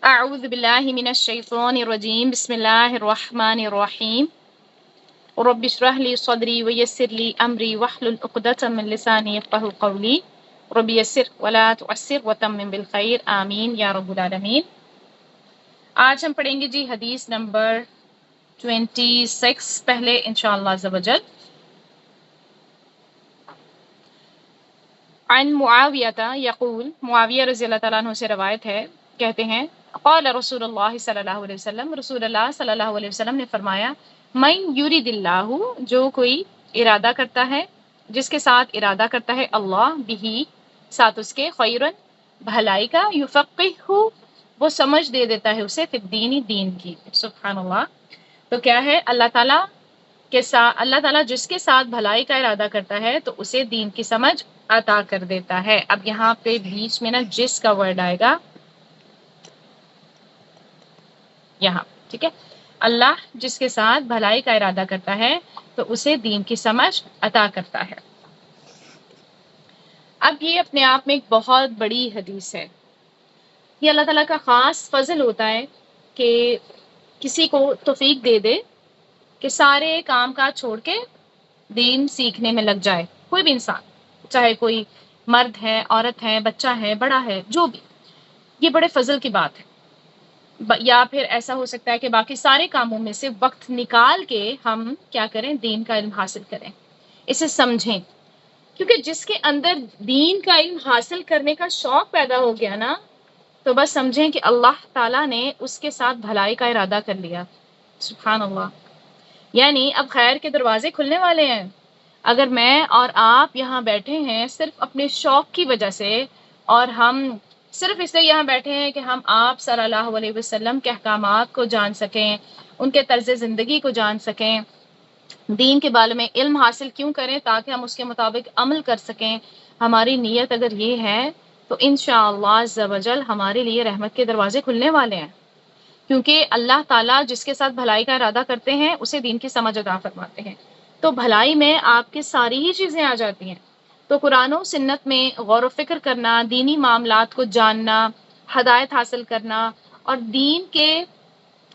اعوذ باللہ من الشیطان الرجیم بسم اللہ الرحمن الرحیم رب اشرح لی صدری ویسر لی امری واحلل عقدۃ من لسانی یفقہوا قولی رب یسر ولا تعسر وتمم بالخیر آمین یا رب العالمین۔ آج ہم پڑھیں گے جی حدیث نمبر 26 پہلے انشاءاللہ عز و جل۔ عن معاویہ یقول، معاویہ رضی اللہ تعالیٰ عنہ سے روایت ہے، کہتے ہیں قال رسول اللہ صلی اللہ علیہ وسلم، رسول اللہ صلی اللہ علیہ وسلم نے فرمایا من یرید اللہ، جو کوئی ارادہ کرتا ہے، جس کے ساتھ ارادہ کرتا ہے اللہ بھی، ساتھ اس کے خیرن بھلائی کا، یفقہہ وہ سمجھ دے دیتا ہے اسے فی الدین دین کی۔ سبحان اللہ۔ تو کیا ہے، اللہ تعالیٰ کے ساتھ، اللہ تعالیٰ جس کے ساتھ بھلائی کا ارادہ کرتا ہے تو اسے دین کی سمجھ عطا کر دیتا ہے۔ اب یہاں پہ بیچ میں نا جس کا ورڈ آئے گا یہاں، ٹھیک ہے، اللہ جس کے ساتھ بھلائی کا ارادہ کرتا ہے تو اسے دین کی سمجھ عطا کرتا ہے۔ اب یہ اپنے آپ میں ایک بہت بڑی حدیث ہے۔ یہ اللہ تعالیٰ کا خاص فضل ہوتا ہے کہ کسی کو توفیق دے دے کہ سارے کام کاج چھوڑ کے دین سیکھنے میں لگ جائے، کوئی بھی انسان، چاہے کوئی مرد ہے، عورت ہے، بچہ ہے، بڑا ہے، جو بھی، یہ بڑے فضل کی بات ہے۔ یا پھر ایسا ہو سکتا ہے کہ باقی سارے کاموں میں سے وقت نکال کے ہم کیا کریں، دین کا علم حاصل کریں، اسے سمجھیں، کیونکہ جس کے اندر دین کا علم حاصل کرنے کا شوق پیدا ہو گیا نا، تو بس سمجھیں کہ اللہ تعالیٰ نے اس کے ساتھ بھلائی کا ارادہ کر لیا۔ سبحان اللہ۔ یعنی اب خیر کے دروازے کھلنے والے ہیں۔ اگر میں اور آپ یہاں بیٹھے ہیں صرف اپنے شوق کی وجہ سے، اور ہم صرف اس لیے یہاں بیٹھے ہیں کہ ہم آپ صلی اللہ علیہ وسلم کے احکامات کو جان سکیں، ان کے طرز زندگی کو جان سکیں، دین کے بارے میں علم حاصل کیوں کریں تاکہ ہم اس کے مطابق عمل کر سکیں، ہماری نیت اگر یہ ہے تو انشاءاللہ عز و جل ہمارے لیے رحمت کے دروازے کھلنے والے ہیں، کیونکہ اللہ تعالیٰ جس کے ساتھ بھلائی کا ارادہ کرتے ہیں اسے دین کی سمجھ عطا فرماتے ہیں۔ تو بھلائی میں آپ کے ساری ہی چیزیں آ جاتی ہیں۔ تو قرآن و سنت میں غور و فکر کرنا، دینی معاملات کو جاننا، ہدایت حاصل کرنا، اور دین کے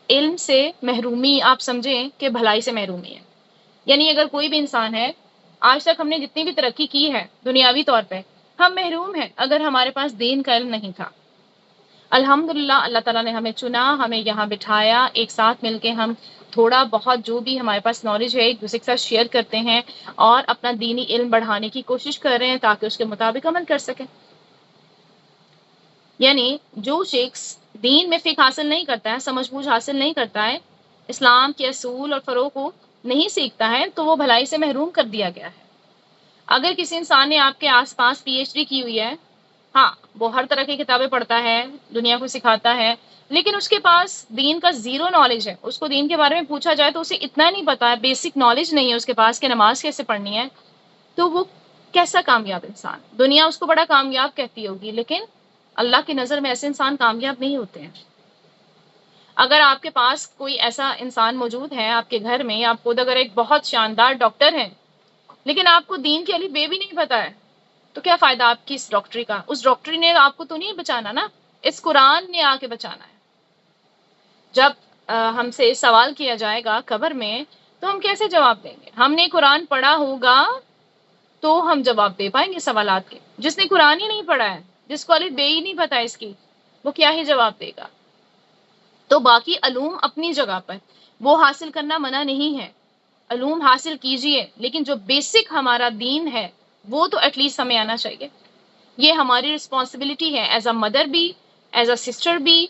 علم سے محرومی آپ سمجھیں کہ بھلائی سے محرومی ہے۔ یعنی اگر کوئی بھی انسان ہے، آج تک ہم نے جتنی بھی ترقی کی ہے دنیاوی طور پہ، ہم محروم ہیں اگر ہمارے پاس دین کا علم نہیں تھا۔ الحمدللہ اللہ تعالیٰ نے ہمیں چنا، ہمیں یہاں بٹھایا، ایک ساتھ مل کے ہم تھوڑا بہت جو بھی ہمارے پاس نالج ہے ایک دوسرے کے ساتھ شیئر کرتے ہیں اور اپنا دینی علم بڑھانے کی کوشش کر رہے ہیں تاکہ اس کے مطابق عمل کر سکیں۔ یعنی جو شخص دین میں فقہ حاصل نہیں کرتا ہے، سمجھ بوجھ حاصل نہیں کرتا ہے، اسلام کے اصول اور فروع کو نہیں سیکھتا ہے، تو وہ بھلائی سے محروم کر دیا گیا ہے۔ اگر کسی انسان نے آپ کے آس پاس پی ایچ ڈی کی ہوئی ہے، ہاں وہ ہر طرح کی کتابیں پڑھتا ہے، دنیا کو سکھاتا ہے، لیکن اس کے پاس دین کا زیرو نالج ہے، اس کو دین کے بارے میں پوچھا جائے تو اسے اتنا نہیں پتا ہے، بیسک نالج نہیں ہے اس کے پاس کہ نماز کیسے پڑھنی ہے، تو وہ کیسا کامیاب انسان؟ دنیا اس کو بڑا کامیاب کہتی ہوگی، لیکن اللہ کی نظر میں ایسے انسان کامیاب نہیں ہوتے ہیں۔ اگر آپ کے پاس کوئی ایسا انسان موجود ہے آپ کے گھر میں، آپ خود اگر ایک بہت شاندار ڈاکٹر ہیں لیکن آپ کو دین کی الف بے بھی نہیں پتا ہے، تو کیا فائدہ آپ کی اس ڈاکٹری کا؟ اس ڈاکٹری نے آپ کو تو نہیں بچانا نا، اس قرآن نے آ کے بچانا ہے۔ جب ہم سے سوال کیا جائے گا قبر میں تو ہم کیسے جواب دیں گے؟ ہم نے قرآن پڑھا ہوگا تو ہم جواب دے پائیں گے سوالات کے۔ جس نے قرآن ہی نہیں پڑھا ہے، جس کو الف بے ہی نہیں پتا اس کی، وہ کیا ہی جواب دے گا؟ تو باقی علوم اپنی جگہ پر وہ حاصل کرنا منع نہیں ہے، علوم حاصل کیجئے، لیکن جو بیسک ہمارا دین ہے وہ تو ایٹ لیسٹ ہمیں آنا چاہیے۔ یہ ہماری رسپانسبلٹی ہے ایز اے مدر بھی، ایز اے سسٹر بھی،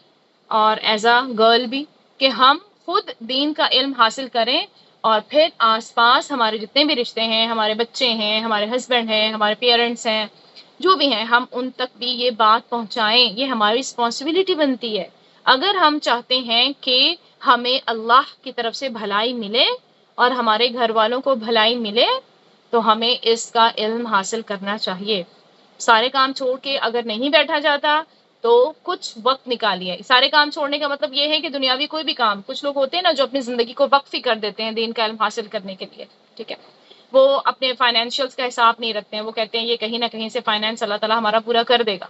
اور ایز اے گرل بھی، کہ ہم خود دین کا علم حاصل کریں، اور پھر آس پاس ہمارے جتنے بھی رشتے ہیں، ہمارے بچے ہیں، ہمارے ہسبینڈ ہیں، ہمارے پیرنٹس ہیں، جو بھی ہیں، ہم ان تک بھی یہ بات پہنچائیں۔ یہ ہماری رسپانسبلٹی بنتی ہے۔ اگر ہم چاہتے ہیں کہ ہمیں اللہ کی طرف سے بھلائی ملے اور ہمارے گھر والوں کو بھلائی ملے، تو ہمیں اس کا علم حاصل کرنا چاہیے۔ سارے کام چھوڑ کے اگر نہیں بیٹھا جاتا تو کچھ وقت نکالیے۔ سارے کام چھوڑنے کا مطلب یہ ہے کہ دنیاوی کوئی بھی کام، کچھ لوگ ہوتے ہیں نا جو اپنی زندگی کو وقف ہی کر دیتے ہیں دین کا علم حاصل کرنے کے لیے، ٹھیک ہے، وہ اپنے فائنینشیلز کا حساب نہیں رکھتے ہیں، وہ کہتے ہیں یہ کہیں نہ کہیں سے فائنینس اللہ تعالیٰ ہمارا پورا کر دے گا،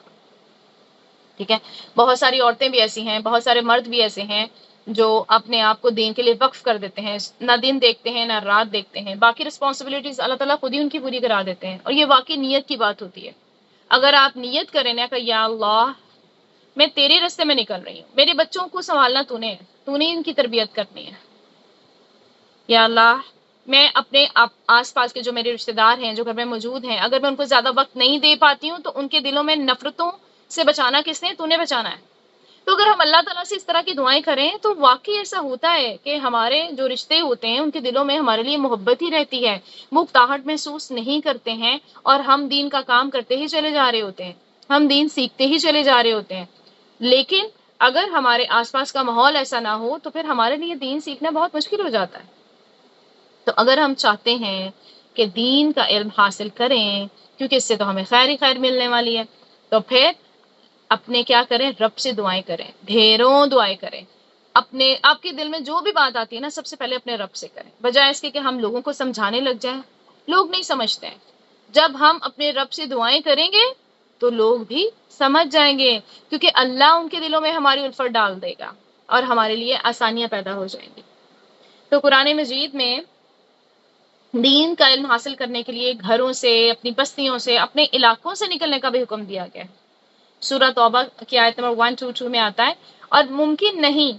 ٹھیک ہے، بہت ساری عورتیں بھی ایسی ہیں، بہت سارے مرد بھی ایسے ہیں جو اپنے آپ کو دین کے لیے وقف کر دیتے ہیں، نہ دن دیکھتے ہیں نہ رات دیکھتے ہیں، باقی رسپانسبلٹیز اللہ تعالیٰ خود ہی ان کی پوری کرا دیتے ہیں، اور یہ واقعی نیت کی بات ہوتی ہے۔ اگر آپ نیت کریں نا کہ یا اللہ میں تیرے راستے میں نکل رہی ہوں، میرے بچوں کو سنبھالنا تو نے ان کی تربیت کرنی ہے، یا اللہ میں اپنے آس پاس کے جو میرے رشتے دار ہیں جو گھر میں موجود ہیں، اگر میں ان کو زیادہ وقت نہیں دے پاتی ہوں تو ان کے دلوں میں نفرتوں سے بچانا کس نے؟ تو نے بچانا ہے۔ تو اگر ہم اللہ تعالیٰ سے اس طرح کی دعائیں کریں تو واقعی ایسا ہوتا ہے کہ ہمارے جو رشتے ہوتے ہیں ان کے دلوں میں ہمارے لیے محبت ہی رہتی ہے، وہ اکتاہٹ محسوس نہیں کرتے ہیں، اور ہم دین کا کام کرتے ہی چلے جا رہے ہوتے ہیں، ہم دین سیکھتے ہی چلے جا رہے ہوتے ہیں۔ لیکن اگر ہمارے آس پاس کا ماحول ایسا نہ ہو تو پھر ہمارے لیے دین سیکھنا بہت مشکل ہو جاتا ہے۔ تو اگر ہم چاہتے ہیں کہ دین کا علم حاصل کریں، کیونکہ اس سے تو ہمیں خیر ہی خیر ملنے والی ہے، تو پھر اپنے کیا کریں؟ رب سے دعائیں کریں، ڈھیروں دعائیں کریں۔ اپنے آپ کے دل میں جو بھی بات آتی ہے نا سب سے پہلے اپنے رب سے کریں، بجائے اس کے کہ ہم لوگوں کو سمجھانے لگ جائیں۔ لوگ نہیں سمجھتے ہیں، جب ہم اپنے رب سے دعائیں کریں گے تو لوگ بھی سمجھ جائیں گے، کیونکہ اللہ ان کے دلوں میں ہماری الفت ڈال دے گا اور ہمارے لیے آسانیاں پیدا ہو جائیں گی۔ تو قرآن مجید میں دین کا علم حاصل کرنے کے لیے گھروں سے، اپنی بستیوں سے، اپنے علاقوں سے نکلنے کا بھی حکم دیا گیا ہے۔ سورہ توبہ کی آیت نمبر 122 میں آتا ہے، اور ممکن نہیں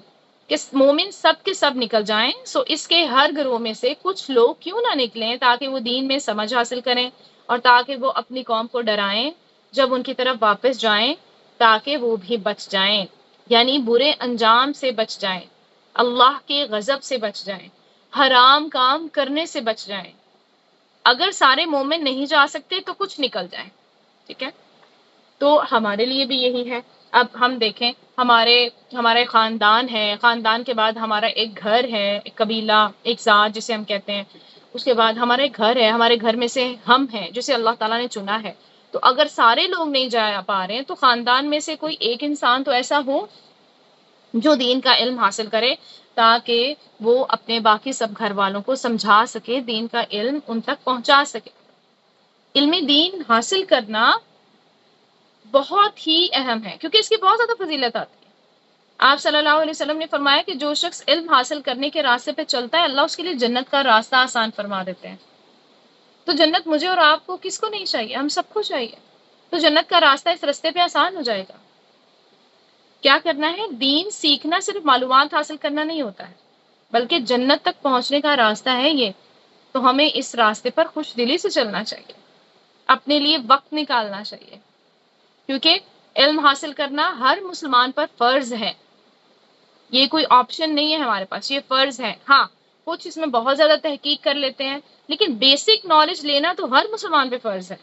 کہ مومن سب کے سب نکل جائیں، سو اس کے ہر گروہ میں سے کچھ لوگ کیوں نہ نکلیں تاکہ وہ دین میں سمجھ حاصل کریں، اور تاکہ وہ اپنی قوم کو ڈرائیں جب ان کی طرف واپس جائیں، تاکہ وہ بھی بچ جائیں، یعنی برے انجام سے بچ جائیں، اللہ کے غضب سے بچ جائیں، حرام کام کرنے سے بچ جائیں۔ اگر سارے مومن نہیں جا سکتے تو کچھ نکل جائیں، ٹھیک ہے؟ تو ہمارے لیے بھی یہی ہے۔ اب ہم دیکھیں، ہمارے خاندان ہے، خاندان کے بعد ہمارا ایک گھر ہے، ایک قبیلہ، ایک ذات جسے ہم کہتے ہیں، اس کے بعد ہمارے گھر ہے، ہمارے گھر میں سے ہم ہیں جسے اللہ تعالیٰ نے چنا ہے۔ تو اگر سارے لوگ نہیں جا پا رہے ہیں تو خاندان میں سے کوئی ایک انسان تو ایسا ہو جو دین کا علم حاصل کرے، تاکہ وہ اپنے باقی سب گھر والوں کو سمجھا سکے، دین کا علم ان تک پہنچا سکے۔ علم دین حاصل کرنا بہت ہی اہم ہے، کیونکہ اس کی بہت زیادہ فضیلت آتی ہے۔ آپ صلی اللہ علیہ وسلم نے فرمایا کہ جو شخص علم حاصل کرنے کے راستے پہ چلتا ہے، اللہ اس کے لیے جنت کا راستہ آسان فرما دیتے ہیں۔ تو جنت مجھے اور آپ کو کس کو نہیں چاہیے؟ ہم سب کو چاہیے۔ تو جنت کا راستہ اس راستے پہ آسان ہو جائے گا۔ کیا کرنا ہے؟ دین سیکھنا صرف معلومات حاصل کرنا نہیں ہوتا ہے، بلکہ جنت تک پہنچنے کا راستہ ہے یہ۔ تو ہمیں اس راستے پر خوش دلی سے چلنا چاہیے، اپنے لیے وقت نکالنا چاہیے، کیونکہ علم حاصل کرنا ہر مسلمان پر فرض ہے، یہ کوئی آپشن نہیں ہے ہمارے پاس، یہ فرض ہے۔ ہاں کچھ اس میں بہت زیادہ تحقیق کر لیتے ہیں، لیکن بیسک نالج لینا تو ہر مسلمان پہ فرض ہے۔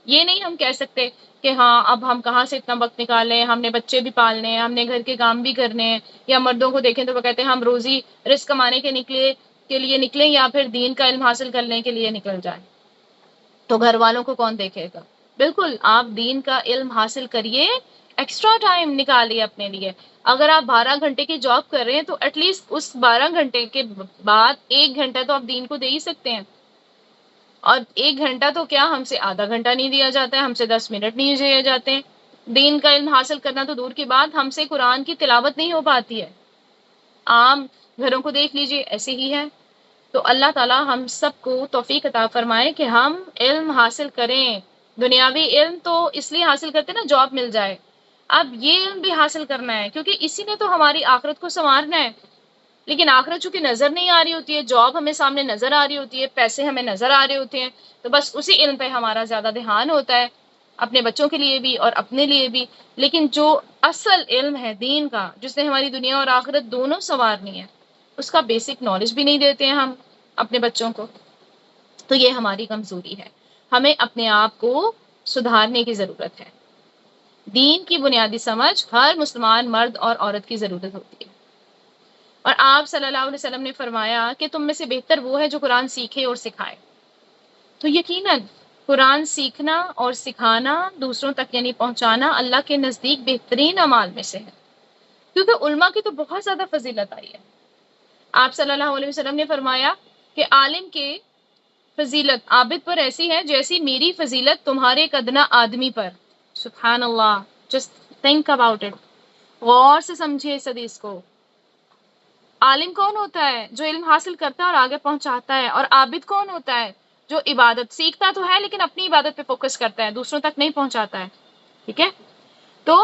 یہ نہیں ہم کہہ سکتے کہ ہاں اب ہم کہاں سے اتنا وقت نکالیں، ہم نے بچے بھی پالنے ہیں، ہم نے گھر کے کام بھی کرنے ہیں، یا مردوں کو دیکھیں تو وہ کہتے ہیں ہم روزی رزق کمانے کے لیے نکلیں یا پھر دین کا علم حاصل کرنے کے لیے نکل جائیں، تو گھر والوں کو کون دیکھے گا؟ بالکل آپ دین کا علم حاصل کریے، ایکسٹرا ٹائم نکالیے اپنے لیے۔ اگر آپ 12 گھنٹے کی جاب کر رہے ہیں تو ایٹ لیسٹ اس 12 گھنٹے کے بعد 1 گھنٹہ تو آپ دین کو دے ہی سکتے ہیں۔ اور 1 گھنٹہ تو کیا، ہم سے آدھا گھنٹہ نہیں دیا جاتا ہے، ہم سے 10 منٹ نہیں دیے جاتے ہیں۔ دین کا علم حاصل کرنا تو دور کی بات، ہم سے قرآن کی تلاوت نہیں ہو پاتی ہے۔ عام گھروں کو دیکھ لیجئے، ایسے ہی ہے۔ تو اللہ تعالیٰ ہم سب کو توفیق عطا فرمائے کہ ہم علم حاصل کریں۔ دنیاوی علم تو اس لیے حاصل کرتے ہیں نا جاب مل جائے، اب یہ علم بھی حاصل کرنا ہے کیونکہ اسی نے تو ہماری آخرت کو سنوارنا ہے۔ لیکن آخرت چونکہ نظر نہیں آ رہی ہوتی ہے، جاب ہمیں سامنے نظر آ رہی ہوتی ہے، پیسے ہمیں نظر آ رہے ہوتے ہیں، تو بس اسی علم پہ ہمارا زیادہ دھیان ہوتا ہے، اپنے بچوں کے لیے بھی اور اپنے لیے بھی۔ لیکن جو اصل علم ہے دین کا، جس نے ہماری دنیا اور آخرت دونوں سنوارنی ہے، اس کا بیسک نالج بھی نہیں دیتے ہیں ہم اپنے بچوں کو، تو یہ ہماری کمزوری ہے۔ ہمیں اپنے آپ کو سدھارنے کی ضرورت ہے۔ دین کی بنیادی سمجھ ہر مسلمان مرد اور عورت کی ضرورت ہوتی ہے۔ اور آپ صلی اللہ علیہ وسلم نے فرمایا کہ تم میں سے بہتر وہ ہے جو قرآن سیکھے اور سکھائے۔ تو یقیناً قرآن سیکھنا اور سکھانا، دوسروں تک یعنی پہنچانا، اللہ کے نزدیک بہترین اعمال میں سے ہے، کیونکہ علماء کی تو بہت زیادہ فضیلت آئی ہے۔ آپ صلی اللہ علیہ وسلم نے فرمایا کہ عالم کے فضیلت عابد پر ایسی ہے جیسی میری فضیلت تمہارے ایک ادنا آدمی پر۔ سبحان اللہ، جسٹ Think about it. غور سے سمجھیے اس حدیث کو. عالم کون ہوتا ہے؟ جو علم حاصل کرتا ہے اور آگے پہنچاتا ہے. اور عابد کون ہوتا ہے؟ جو عبادت سیکھتا تو ہے لیکن اپنی عبادت پہ فوکس کرتا ہے، دوسروں تک نہیں پہنچاتا ہے. ٹھیک ہے؟ تو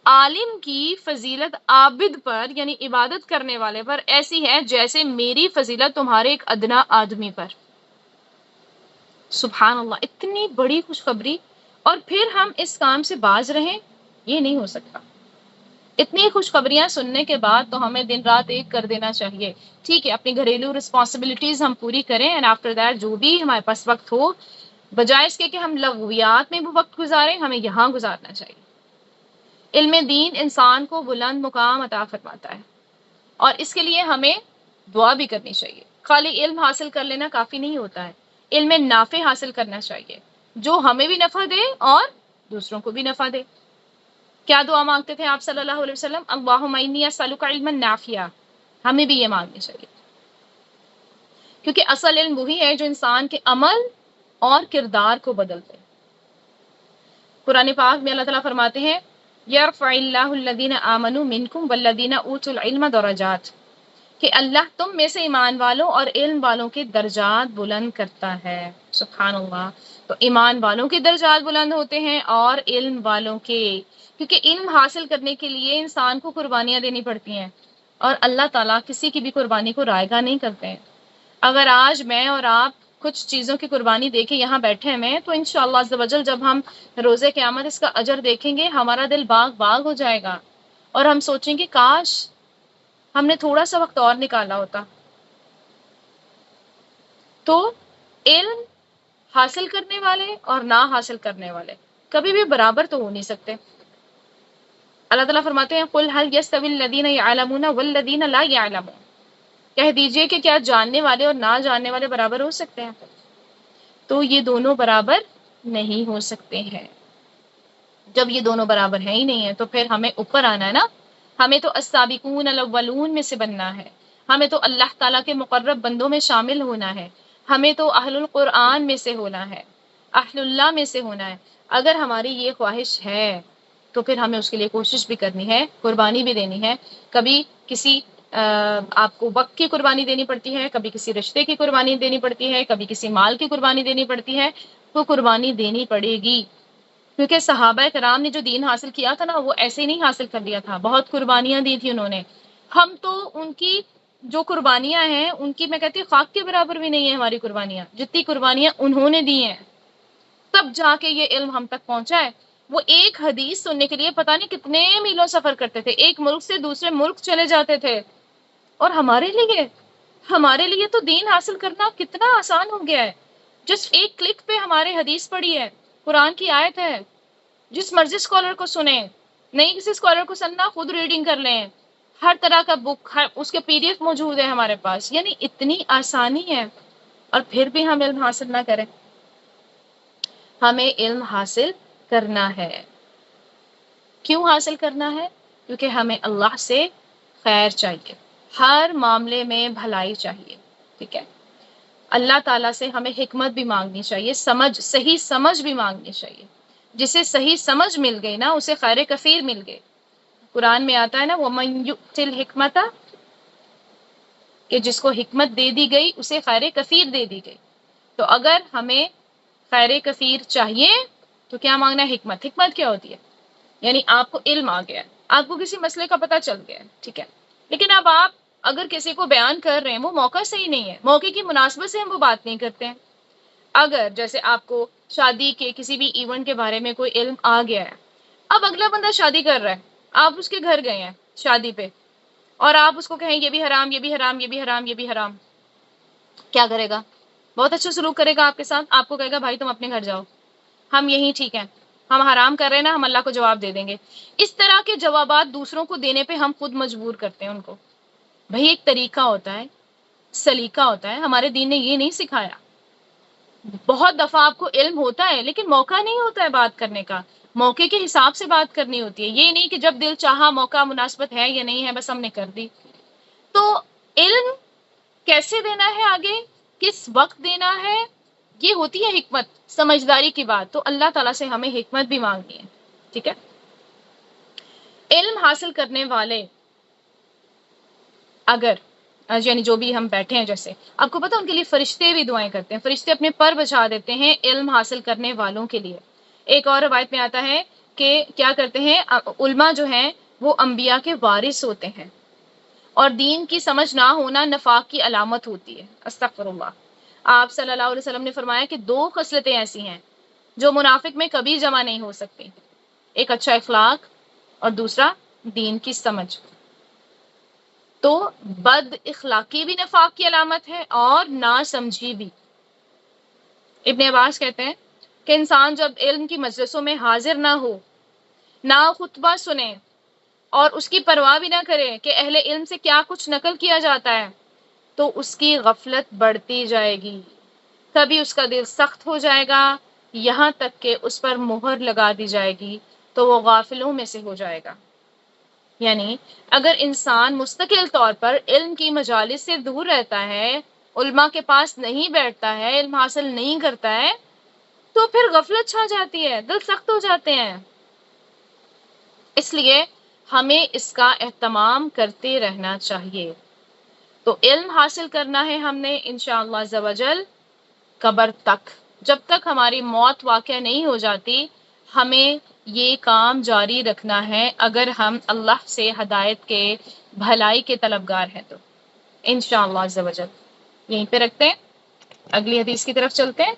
عالم کی فضیلت عابد پر یعنی عبادت کرنے والے پر ایسی ہے جیسے میری فضیلت تمہارے ایک ادنا آدمی پر. سبحان اللہ، اتنی بڑی خوشخبری، اور پھر ہم اس کام سے باز رہیں، یہ نہیں ہو سکتا. اتنی خوشخبریاں سننے کے بعد تو ہمیں دن رات ایک کر دینا چاہیے. ٹھیک ہے، اپنی گھریلو رسپانسبلٹیز ہم پوری کریں، اینڈ آفٹر دیٹ جو بھی ہمارے پاس وقت ہو، بجائے اس کے کہ ہم لغویات میں بھی وقت گزاریں، ہمیں یہاں گزارنا چاہیے. علم دین انسان کو بلند مقام عطا فرماتا ہے، اور اس کے لیے ہمیں دعا بھی کرنی چاہیے. خالی علم حاصل کر لینا کافی نہیں ہوتا ہے، علم نافع حاصل کرنا چاہیے جو ہمیں بھی نفع دے اور دوسروں کو بھی نفع دے. کیا دعا مانگتے تھے آپ صلی اللہ علیہ وسلم؟ اللہم انی اسألک علما نافعا. ہمیں بھی یہ مانگنی چاہیے، کیونکہ اصل علم وہی ہے جو انسان کے عمل اور کردار کو بدلتے. قرآن پاک میں اللہ تعالیٰ فرماتے ہیں یرفع اللہ الذین آمنوا منکم والذین اوتوا العلم درجات، کہ اللہ تم میں سے ایمان والوں اور علم والوں کے درجات بلند کرتا ہے. سبحان اللہ. تو ایمان والوں کے درجات بلند ہوتے ہیں اور علم والوں کے، کیونکہ علم حاصل کرنے کے لیے انسان کو قربانیاں دینی پڑتی ہیں، اور اللہ تعالیٰ کسی کی بھی قربانی کو رائگاں نہیں کرتے ہیں. اگر آج میں اور آپ کچھ چیزوں کی قربانی دے کے یہاں بیٹھے ہیں تو انشاءاللہ عز و جل جب ہم روز قیامت اس کا اجر دیکھیں گے، ہمارا دل باغ باغ ہو جائے گا، اور ہم سوچیں گے کاش ہم نے تھوڑا سا وقت اور نکالا ہوتا. تو علم حاصل کرنے والے اور نہ حاصل کرنے والے کبھی بھی برابر تو ہو نہیں سکتے. اللہ تعالیٰ فرماتے ہیں قُلْ هَلْ يَسْتَوِي الَّذِينَ يَعْلَمُونَ وَالَّذِينَ لَا يَعْلَمُونَ. کہہ دیجئے کہ کیا جاننے والے اور نہ جاننے والے برابر ہو سکتے ہیں؟ تو یہ دونوں برابر نہیں ہو سکتے ہیں. جب یہ دونوں برابر ہیں ہی نہیں ہے تو پھر ہمیں اوپر آنا ہے نا. ہمیں تو السابقون الاولون میں سے بننا ہے، ہمیں تو اللہ تعالیٰ کے مقرب بندوں میں شامل ہونا ہے، ہمیں تو اہل القرآن میں سے ہونا ہے، اہل اللہ میں سے ہونا ہے. اگر ہماری یہ خواہش ہے تو پھر ہمیں اس کے لیے کوشش بھی کرنی ہے، قربانی بھی دینی ہے. کبھی کسی آپ کو وقت کی قربانی دینی پڑتی ہے، کبھی کسی رشتے کی قربانی دینی پڑتی ہے، کبھی کسی مال کی قربانی دینی پڑتی ہے، تو قربانی دینی پڑے گی. کیونکہ صحابہ کرام نے جو دین حاصل کیا تھا نا، وہ ایسے ہی نہیں حاصل کر لیا تھا، بہت قربانیاں دی تھی انہوں نے. ہم تو ان کی جو قربانیاں ہیں ان کی میں کہتی ہوں خاک کے برابر بھی نہیں ہے ہماری قربانیاں، جتنی قربانیاں انہوں نے دی ہیں، تب جا کے یہ علم ہم تک پہنچا ہے. وہ ایک حدیث سننے کے لیے پتہ نہیں کتنے میلوں سفر کرتے تھے، ایک ملک سے دوسرے ملک چلے جاتے تھے. اور ہمارے لیے تو دین حاصل کرنا کتنا آسان ہو گیا ہے. جسٹ ایک کلک پہ ہمارے حدیث پڑھی ہے، قرآن کی آیت ہے، جس مرضی اسکالر کو سنیں، نہیں کسی اسکالر کو سننا، خود ریڈنگ کر لیں، ہر طرح کا بک اس کے پی ڈی ایف موجود ہے ہمارے پاس. یعنی اتنی آسانی ہے، اور پھر بھی ہم علم حاصل نہ کریں. ہمیں علم حاصل کرنا ہے. کیوں حاصل کرنا ہے؟ کیونکہ ہمیں اللہ سے خیر چاہیے، ہر معاملے میں بھلائی چاہیے. ٹھیک ہے، اللہ تعالیٰ سے ہمیں حکمت بھی مانگنی چاہیے، صحیح سمجھ بھی مانگنی چاہیے. جسے صحیح سمجھ مل گئی نا اسے خیر کثیر مل گئے. قرآن میں آتا ہے نا وَمَن يُؤْتِ الْحِكْمَةَ، کہ جس کو حکمت دے دی گئی اسے خیر کثیر دے دی گئی. تو اگر ہمیں خیر کثیر چاہیے تو کیا مانگنا ہے؟ حکمت. حکمت کیا ہوتی ہے؟ یعنی آپ کو علم آ گیا ہے، آپ کو کسی مسئلے کا پتہ چل گیا ہے، ٹھیک ہے، لیکن اب آپ اگر کسی کو بیان کر رہے ہیں وہ موقع صحیح نہیں ہے، موقع کی مناسبت سے ہم وہ بات نہیں کرتے ہیں. اگر جیسے آپ کو شادی کے کسی بھی ایونٹ کے بارے میں کوئی علم آ گیا ہے، اب اگلا بندہ شادی کر رہا ہے، آپ اس کے گھر گئے ہیں شادی پہ، اور آپ اس کو کہیں یہ بھی حرام، یہ بھی حرام، یہ بھی حرام، یہ بھی حرام، کیا کرے گا؟ بہت اچھا سلوک کرے گا آپ کے ساتھ، آپ کو کہے گا بھائی تم اپنے گھر جاؤ، ہم یہی ٹھیک ہیں، ہم حرام کر رہے ہیں نا، ہم اللہ کو جواب دے دیں گے. اس طرح کے جوابات دوسروں کو دینے پہ ہم خود مجبور کرتے ہیں ان کو. بھائی ایک طریقہ ہوتا ہے، سلیقہ ہوتا ہے، ہمارے دین نے یہ نہیں سکھایا. بہت دفعہ آپ کو علم ہوتا ہے لیکن موقع نہیں ہوتا ہے بات کرنے کا، موقع کے حساب سے بات کرنی ہوتی ہے. یہ نہیں کہ جب دل چاہا، موقع مناسبت ہے یا نہیں ہے، بس ہم نے کر دی. تو علم کیسے دینا ہے، آگے کس وقت دینا ہے، یہ ہوتی ہے حکمت، سمجھداری کی بات. تو اللہ تعالیٰ سے ہمیں حکمت بھی مانگنی ہے. ٹھیک ہے، علم حاصل کرنے والے اگر یعنی جو بھی ہم بیٹھے ہیں، جیسے آپ کو پتا ان کے لیے فرشتے بھی دعائیں کرتے ہیں، فرشتے اپنے پر بچھا دیتے ہیں علم حاصل کرنے والوں کے لیے۔ ایک اور روایت میں آتا ہے کہ کیا کرتے ہیں علماء جو ہیں وہ انبیاء کے وارث ہوتے ہیں، اور دین کی سمجھ نہ ہونا نفاق کی علامت ہوتی ہے۔ استغفر اللہ۔ آپ صلی اللہ علیہ وسلم نے فرمایا کہ 2 خصلتیں ایسی ہیں جو منافق میں کبھی جمع نہیں ہو سکتی، ایک اچھا اخلاق اور دوسرا دین کی سمجھ۔ تو بد اخلاقی بھی نفاق کی علامت ہے اور ناسمجھی بھی۔ ابن عباس کہتے ہیں کہ انسان جب علم کی مجلسوں میں حاضر نہ ہو، نہ خطبہ سنے اور اس کی پرواہ بھی نہ کرے کہ اہل علم سے کیا کچھ نقل کیا جاتا ہے، تو اس کی غفلت بڑھتی جائے گی، کبھی اس کا دل سخت ہو جائے گا، یہاں تک کہ اس پر مہر لگا دی جائے گی تو وہ غافلوں میں سے ہو جائے گا۔ یعنی اگر انسان مستقل طور پر علم کی مجالس سے دور رہتا ہے، علماء کے پاس نہیں بیٹھتا ہے، علم حاصل نہیں کرتا ہے، تو پھر غفلت چھا جاتی ہے، دل سخت ہو جاتے ہیں۔ اس لیے ہمیں اس کا اہتمام کرتے رہنا چاہیے۔ تو علم حاصل کرنا ہے ہم نے انشاءاللہ عز و جل قبر تک، جب تک ہماری موت واقع نہیں ہو جاتی ہمیں یہ کام جاری رکھنا ہے، اگر ہم اللہ سے ہدایت کے بھلائی کے طلبگار ہیں تو انشاءاللہ عز و جل۔ یہیں پہ رکھتے ہیں، اگلی حدیث کی طرف چلتے ہیں۔